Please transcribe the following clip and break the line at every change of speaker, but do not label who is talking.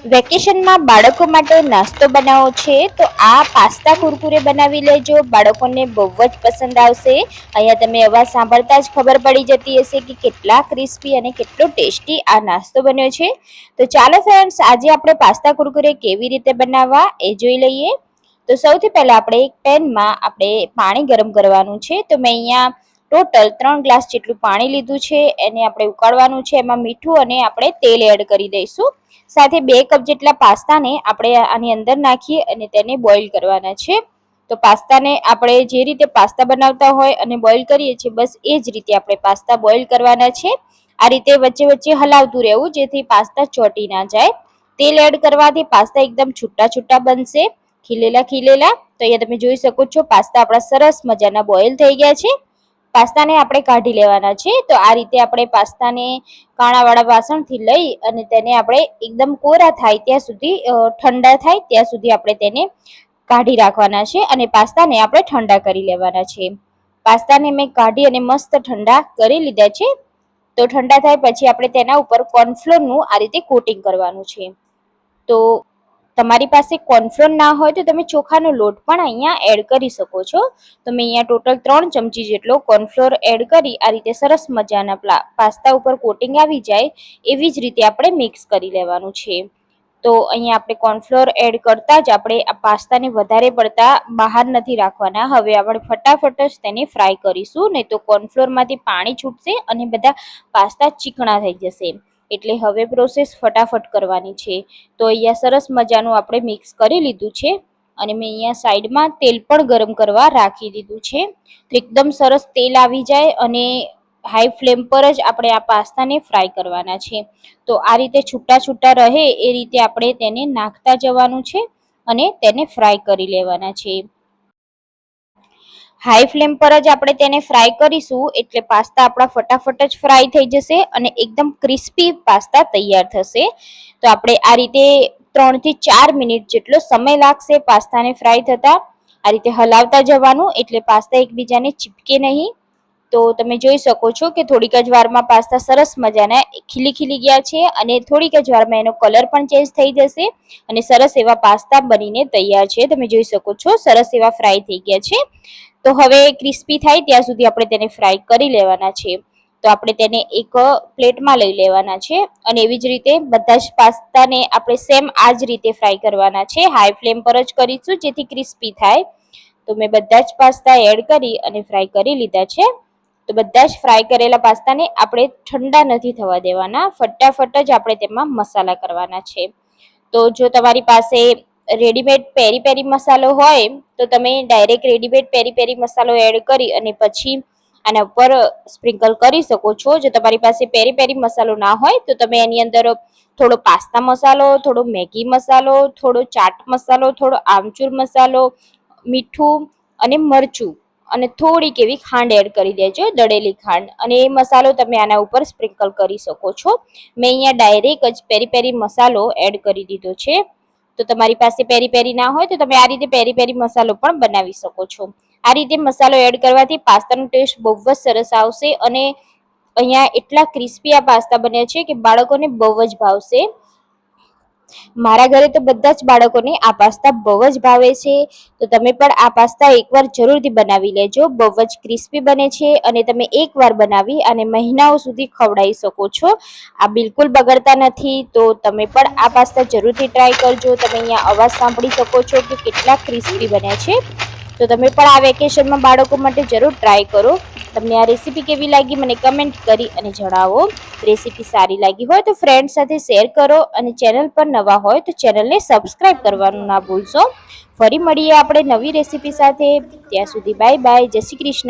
વેકેશનમાં બાળકો માટે નાસ્તો બનાવવો છે તો આ પાસ્તા કુરકુરે બનાવી લેજો, બાળકોને બહુ જ પસંદ આવશે। અહીંયા તમે અવાજ સાંભળતા જ ખબર પડી જતી હશે કે કેટલા ક્રિસ્પી અને કેટલો ટેસ્ટી આ નાસ્તો બન્યો છે। તો ચાલો ફ્રેન્ડ્સ, આજે આપણે પાસ્તા કુરકુરે કેવી રીતે બનાવવા એ જોઈ લઈએ। તો સૌથી પહેલા આપણે એક પેનમાં આપણે પાણી ગરમ કરવાનું છે। તો મેં અહીંયા ટોટલ 3 ગ્લાસ જેટલું પાણી લીધું છે, એને આપણે ઉકાળવાનું છે। એમાં મીઠું અને આપણે તેલ એડ કરી દઈશું। સાથે 2 કપ જેટલા પાસ્તાને આપણે આની અંદર નાખી અને તેને બોઇલ કરવાના છે। તો પાસ્તાને આપણે જે રીતે પાસ્તા બનાવતા હોય અને બોઇલ કરીએ છીએ, બસ એ જ રીતે આપણે પાસ્તા બોઇલ કરવાના છે। આ રીતે વચ્ચે વચ્ચે હલાવતું રહેવું, જેથી પાસ્તા ચોટી ના જાય। તેલ એડ કરવાથી પાસ્તા એકદમ છૂટા છૂટા બનશે, ખીલેલા ખીલેલા। તો અહીંયા તમે જોઈ શકો છો પાસ્તા આપણા સરસ મજાના બોઇલ થઈ ગયા છે। પાસ્તાને આપણે કાઢી લેવાના છે। તો આ રીતે આપણે પાસ્તાને કાણાવાળા વાસણથી લઈ અને તેને આપણે એકદમ કોરા થાય ત્યાં સુધી, ઠંડા થાય ત્યાં સુધી આપણે તેને કાઢી રાખવાના છે અને પાસ્તાને આપણે ઠંડા કરી લેવાના છે। પાસ્તાને મેં કાઢી અને મસ્ત ઠંડા કરી લીધા છે। તો ઠંડા થાય પછી આપણે તેના ઉપર કોર્નફ્લોરનું આ રીતે કોટિંગ કરવાનું છે। તો તમારી પાસે કોર્નફ્લોર ના હોય તો તમે ચોખાનો લોટ પણ અહીંયા એડ કરી શકો છો। તો મેં અહીંયા ટોટલ 3 ચમચી જેટલો કોર્નફ્લોર એડ કરી આ રીતે સરસ મજાના પાસ્તા ઉપર કોટિંગ આવી જાય એવી જ રીતે આપણે મિક્સ કરી લેવાનું છે। તો અહીંયા આપણે કોર્નફ્લોર એડ કરતા જ આપણે આ પાસ્તાને વધારે પડતા બહાર નથી રાખવાના। હવે આપણે ફટાફટ જ તેને ફ્રાય કરીશું, નહીં તો કોર્નફ્લોરમાંથી પાણી છૂટશે અને બધા પાસ્તા ચીકણા થઈ જશે। એટલે હવે પ્રોસેસ ફટાફટ કરવાની છે। તો અહીંયા સરસ મજાનું આપણે મિક્સ કરી લીધું છે અને મેં અહીંયા સાઈડમાં તેલ પણ ગરમ કરવા રાખી દીધું છે। તો એકદમ સરસ તેલ આવી જાય અને હાઈ ફ્લેમ પર જ આપણે આ પાસ્તાને ફ્રાય કરવાના છે। તો આ રીતે છૂટા છૂટા રહે એ રીતે આપણે તેને નાખતા જવાનું છે અને તેને ફ્રાય કરી લેવાના છે। હાઈ ફ્લેમ પર જ આપણે તેને ફ્રાય કરીશું એટલે પાસ્તા આપણા ફટાફટ જ ફ્રાય થઈ જશે અને એકદમ ક્રિસ્પી પાસ્તા તૈયાર થશે। તો આપણે આ રીતે 3 થી 4 મિનિટ જેટલો સમય લાગશે પાસ્તાને ફ્રાય થતા। આ રીતે હલાવતા જવાનું એટલે પાસ્તા એકબીજાને ચીપકે નહીં। તો તમે જોઈ શકો છો કે થોડીક જ વારમાં પાસ્તા સરસ મજાના ખીલી ગયા છે અને થોડીક જ વારમાં એનો કલર પણ ચેન્જ થઈ જશે અને સરસ એવા પાસ્તા બનીને તૈયાર છે। તમે જોઈ શકો છો સરસ એવા ફ્રાય થઈ ગયા છે। તો હવે ક્રિસ્પી થાય ત્યાં સુધી આપણે તેને ફ્રાય કરી લેવાના છે। તો આપણે તેને એક પ્લેટમાં લઈ લેવાના છે અને એવી જ રીતે બધા જ પાસ્તાને આપણે સેમ આ જ રીતે ફ્રાય કરવાના છે। હાઈ ફ્લેમ પર જ કરીશું જેથી ક્રિસ્પી થાય। તો મેં બધા જ પાસ્તા એડ કરી અને ફ્રાય કરી લીધા છે। તો બધા જ ફ્રાય કરેલા પાસ્તાને આપણે ઠંડા નથી થવા દેવાના, ફટાફટ જ આપણે તેમાં મસાલા કરવાના છે। તો જો તમારી પાસે રેડીમેડ પેરી પેરી મસાલો હોય તો તમે ડાયરેક્ટ રેડીમેડ પેરી પેરી મસાલો એડ કરી અને પછી આના ઉપર સ્પ્રિંકલ કરી શકો છો। જો તમારી પાસે પેરી પેરી મસાલો ના હોય તો તમે એની અંદર થોડો પાસ્તા મસાલો, થોડો મેગી મસાલો, થોડો ચાટ મસાલો, થોડો આમચૂર મસાલો, મીઠું અને મરચું અને થોડીક એવી ખાંડ એડ કરી દેજો, દળેલી ખાંડ, અને એ મસાલો તમે આના ઉપર સ્પ્રિંકલ કરી શકો છો। મેં અહીંયા ડાયરેક્ટ જ પેરી પેરી મસાલો એડ કરી દીધો છે। તો તમારી પાસે પેરી પેરી ના હોય તો તમે આ રીતે પેરી પેરી મસાલો પણ બનાવી શકો છો। આ રીતે મસાલો એડ કરવાથી પાસ્તાનો ટેસ્ટ બહુ જ સરસ આવશે અને અહીંયા એટલા ક્રિસ્પી આ પાસ્તા બન્યા છે કે બાળકોને બહુ જ ભાવશે। મારા ઘરે તો બધા જ બાળકોને આ પાસ્તા બહુ જ ભાવે છે। તો તમે પણ આ પાસ્તા એકવાર જરૂરથી બનાવી લેજો, બહુ જ ક્રિસ્પી બને છે અને તમે એકવાર બનાવી અને મહિનાઓ સુધી ખવડાવી શકો છો। આ બિલકુલ બગડતા નથી। તો તમે પણ આ પાસ્તા જરૂરથી ટ્રાય કરજો। તમે અહીંયા અવાજ સાંભળી શકો છો કે કેટલા ક્રિસ્પી બન્યા છે। તો તમે પણ આ વેકેશનમાં બાળકો માટે જરૂર ટ્રાય કરો। તમને આ રેસીપી કેવી લાગી મને કમેન્ટ કરી અને જણાવો। રેસીપી સારી લાગી હોય તો ફ્રેન્ડ સાથે શેર કરો અને ચેનલ પર નવા હોય તો ચેનલને સબસ્ક્રાઇબ કરવાનું ના ભૂલશો। ફરી મળીએ આપણે નવી રેસીપી સાથે, ત્યાં સુધી બાય બાય, જય શ્રી કૃષ્ણ।